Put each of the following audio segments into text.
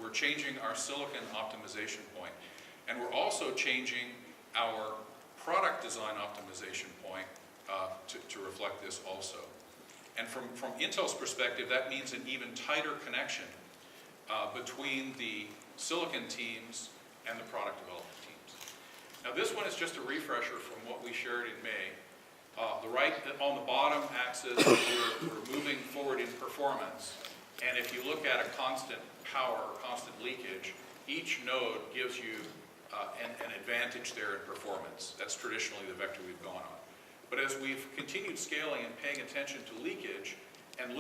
we're changing our silicon optimization point. And we're also changing our product design optimization point to reflect this also. And from Intel's perspective, that means an even tighter connection between the silicon teams and the product development teams. Now this one is just a refresher from what we shared in May. On the bottom axis, we're moving forward in performance. And if you look at a constant power or constant leakage, each node gives you an advantage there in performance. That's traditionally the vector we've gone on. But as we've continued scaling and paying attention to leakage and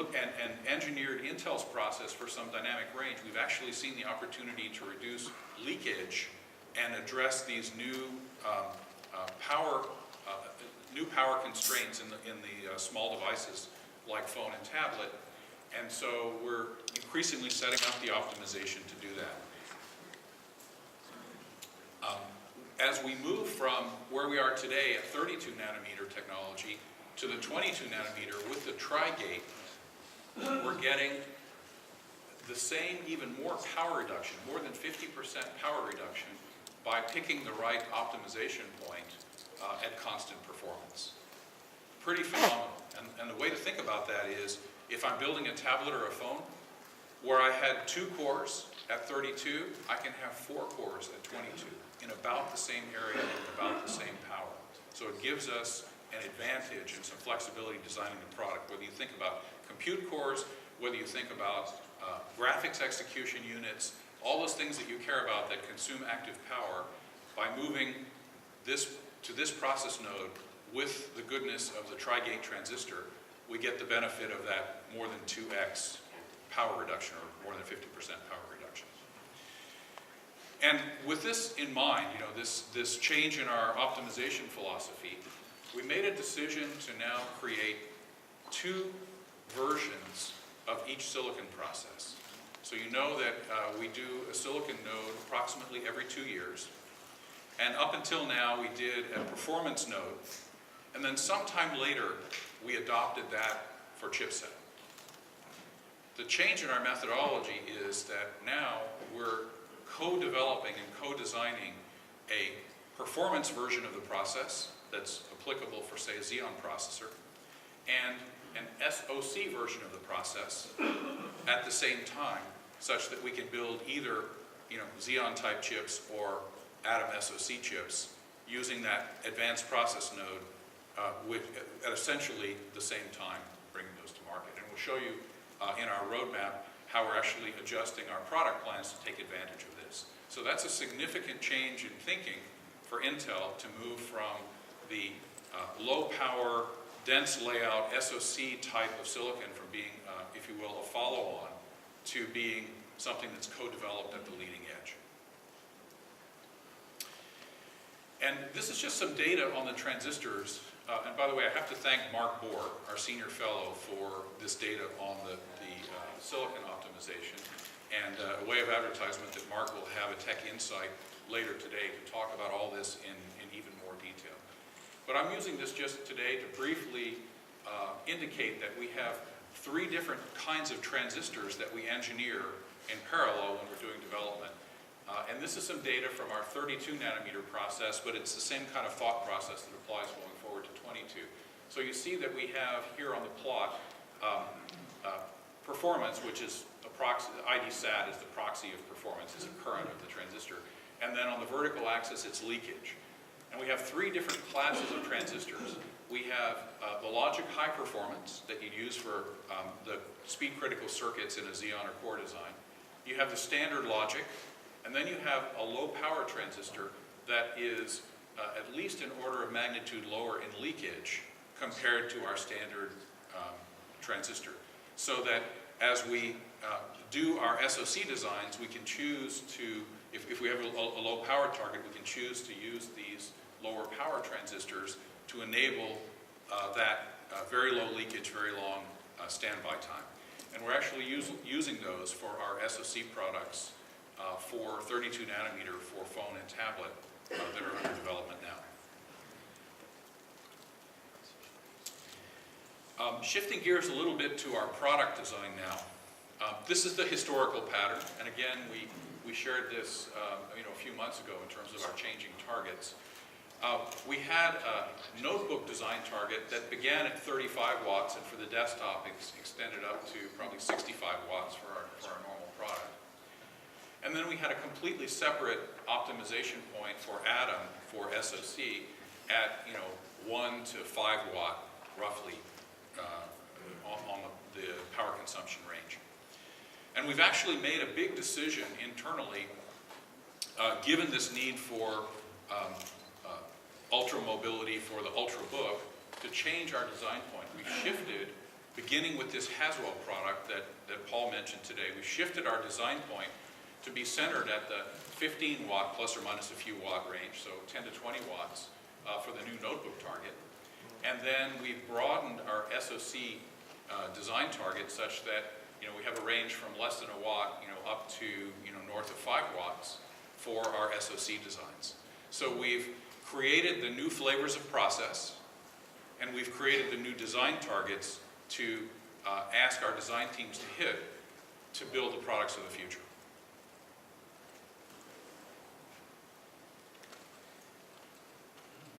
engineered Intel's process for some dynamic range, we've actually seen the opportunity to reduce leakage and address these new power constraints in the small devices like phone and tablet. And so we're increasingly setting up the optimization to do that. As we move from where we are today at 32 nanometer technology to the 22 nanometer with the Tri-Gate, we're getting the same, even more power reduction, more than 50% power reduction by picking the right optimization point at constant performance. Pretty phenomenal. And the way to think about that is, if I'm building a tablet or a phone, where I had 2 cores at 32, I can have 4 cores at 22 in about the same area and about the same power. So it gives us an advantage and some flexibility designing the product, whether you think about compute cores, whether you think about graphics execution units, all those things that you care about that consume active power. By moving this to this process node with the goodness of the Tri-Gate transistor, we get the benefit of that more than 2x power reduction, or more than 50% power reduction. And with this in mind, this change in our optimization philosophy, we made a decision to now create 2 versions of each silicon process. So you know that we do a silicon node approximately every 2 years. And up until now, we did a performance node. And then sometime later, we adopted that for chipset. The change in our methodology is that now we're co-developing and co-designing a performance version of the process that's applicable for, say, a Xeon processor, and an SoC version of the process at the same time, such that we can build either Xeon-type chips or Atom SoC chips using that advanced process node at essentially the same time, bringing those to market. And we'll show you in our roadmap how we're actually adjusting our product plans to take advantage of this. So that's a significant change in thinking for Intel to move from the low-power, dense layout SoC type of silicon from being, if you will, a follow-on to being something that's co-developed at the leading edge. And this is just some data on the transistors. And by the way, I have to thank Mark Bohr, our senior fellow, for this data on the silicon optimization. And a way of advertisement that Mark will have a tech insight later today to talk about all this in even more detail. But I'm using this just today to briefly indicate that we have 3 different kinds of transistors that we engineer in parallel when we're doing development. And this is some data from our 32 nanometer process, but it's the same kind of thought process that applies going forward to 22. So you see that we have here on the plot performance, which is a proxy. ID-SAT is the proxy of performance, is a current of the transistor. And then on the vertical axis, it's leakage. And we have 3 different classes of transistors. We have the logic high performance that you'd use for the speed critical circuits in a Xeon or Core design. You have the standard logic, and then you have a low power transistor that is at least an order of magnitude lower in leakage compared to our standard transistor. So that as we do our SoC designs, we can choose to, if we have a low power target, we can choose to use these lower power transistors to enable that very low leakage, very long standby time. And we're actually using those for our SoC products for 32 nanometer for phone and tablet that are under development now. Shifting gears a little bit to our product design now. This is the historical pattern, and again, we shared this a few months ago in terms of our changing targets. We had a notebook design target that began at 35 watts, and for the desktop, extended up to probably 65 watts for our normal product. And then we had a completely separate optimization point for Atom for SoC at 1 to 5 watt, roughly, on the power consumption range. And we've actually made a big decision internally, given this need for ultra mobility for the Ultrabook, to change our design point. We shifted, beginning with this Haswell product that Paul mentioned today, we shifted our design point to be centered at the 15 watt plus or minus a few watt range, so 10 to 20 watts for the new notebook target. And then we've broadened our SoC design target such that we have a range from less than a watt up to north of 5 watts for our SoC designs. So we've created the new flavors of process, and we've created the new design targets to ask our design teams to hit to build the products of the future.